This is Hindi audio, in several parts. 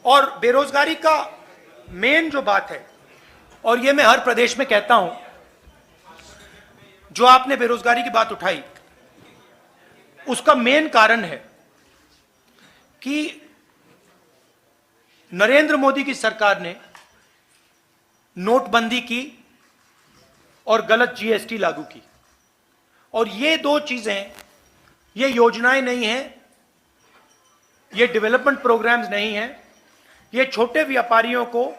और बेरोजगारी का मेन जो बात है, और ये मैं हर प्रदेश में कहता हूं, जो आपने बेरोजगारी की बात उठाई, उसका मेन कारण है कि नरेंद्र मोदी की सरकार ने नोटबंदी की और गलत जीएसटी लागू की। और ये दो चीजें, ये योजनाएं नहीं हैं, ये डेवलपमेंट प्रोग्राम्स नहीं हैं, ये छोटे व्यापारियों को,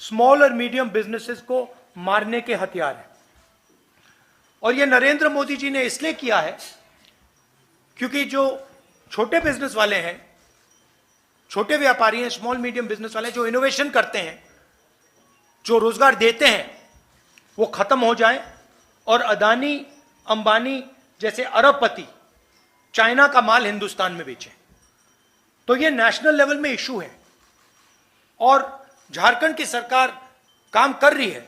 स्मॉल और मीडियम बिजनेसेस को मारने के हथियार हैं। और ये नरेंद्र मोदी जी ने इसलिए किया है क्योंकि जो छोटे बिजनेस वाले हैं, छोटे व्यापारी हैं, स्मॉल मीडियम बिजनेस वाले जो इनोवेशन करते हैं, जो रोजगार देते हैं, वो खत्म हो जाए और अदानी, अंबानी जैसे अरबपति चाइना का माल हिंदुस्तान में बेचें। तो ये नेशनल लेवल में इशू है और झारखंड की सरकार काम कर रही है,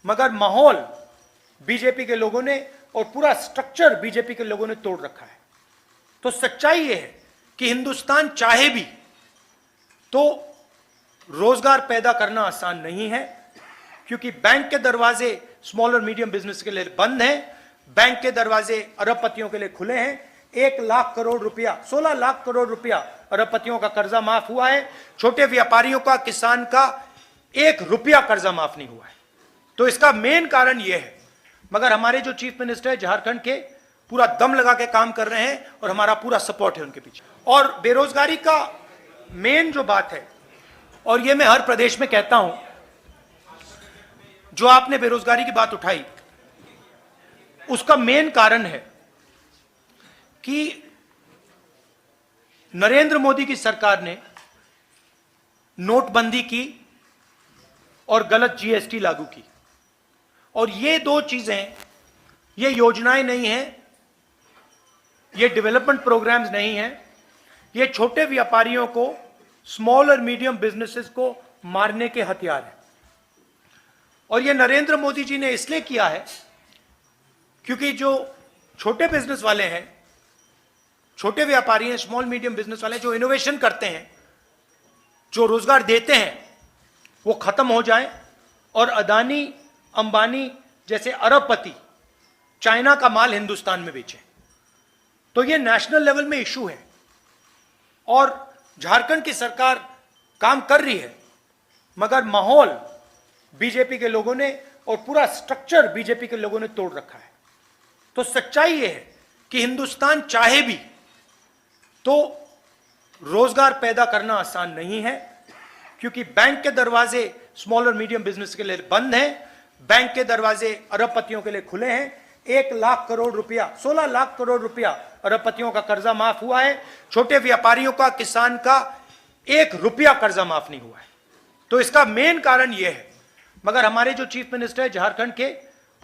मगर माहौल बीजेपी के लोगों ने और पूरा स्ट्रक्चर बीजेपी के लोगों ने तोड़ रखा है। तो सच्चाई यह है कि हिंदुस्तान चाहे भी तो रोजगार पैदा करना आसान नहीं है, क्योंकि बैंक के दरवाजे स्मॉल और मीडियम बिजनेस के लिए बंद हैं, बैंक के दरवाजे अरबपतियों के लिए खुले हैं। 1 लाख करोड़ रुपया, 16 लाख करोड़ रुपया अरबपतियों का कर्जा माफ हुआ है, छोटे व्यापारियों का, किसान का 1 रुपया कर्जा माफ नहीं हुआ है। तो इसका मेन कारण यह है, मगर हमारे जो चीफ मिनिस्टर है झारखंड के, पूरा दम लगा के काम कर रहे हैं और हमारा पूरा सपोर्ट है उनके पीछे। और बेरोजगारी का मेन जो बात है, और ये मैं हर प्रदेश में कहता हूं, जो आपने बेरोजगारी की बात उठाई, उसका मेन कारण है कि नरेंद्र मोदी की सरकार ने नोटबंदी की और गलत जीएसटी लागू की। और ये दो चीजें, ये योजनाएं नहीं हैं, ये डेवलपमेंट प्रोग्राम्स नहीं हैं, ये छोटे व्यापारियों को, स्मॉल और मीडियम बिजनेसेस को मारने के हथियार हैं। और ये नरेंद्र मोदी जी ने इसलिए किया है क्योंकि जो छोटे बिजनेस वाले हैं, छोटे व्यापारी हैं, स्मॉल मीडियम बिजनेस वाले जो इनोवेशन करते हैं, जो रोजगार देते हैं, वो खत्म हो जाए और अदानी, अंबानी जैसे अरबपति चाइना का माल हिंदुस्तान में बेचें। तो ये नेशनल लेवल में इशू है और झारखंड की सरकार काम कर रही है, मगर माहौल बीजेपी के लोगों ने और पूरा स्ट्रक्चर बीजेपी के लोगों ने तोड़ रखा है। तो सच्चाई यह है कि हिंदुस्तान चाहे भी तो रोजगार पैदा करना आसान नहीं है, क्योंकि बैंक के दरवाजे स्मॉल और मीडियम बिजनेस के लिए बंद हैं, बैंक के दरवाजे अरबपतियों के लिए खुले हैं। 1 लाख करोड़ रुपया, 16 लाख करोड़ रुपया अरबपतियों का कर्जा माफ हुआ है, छोटे व्यापारियों का, किसान का 1 रुपया कर्जा माफ नहीं हुआ है। तो इसका मेन कारण यह है, मगर हमारे जो चीफ मिनिस्टर है झारखंड के,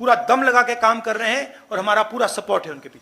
पूरा दम लगा के काम कर रहे हैं और हमारा पूरा सपोर्ट है उनके पीछे।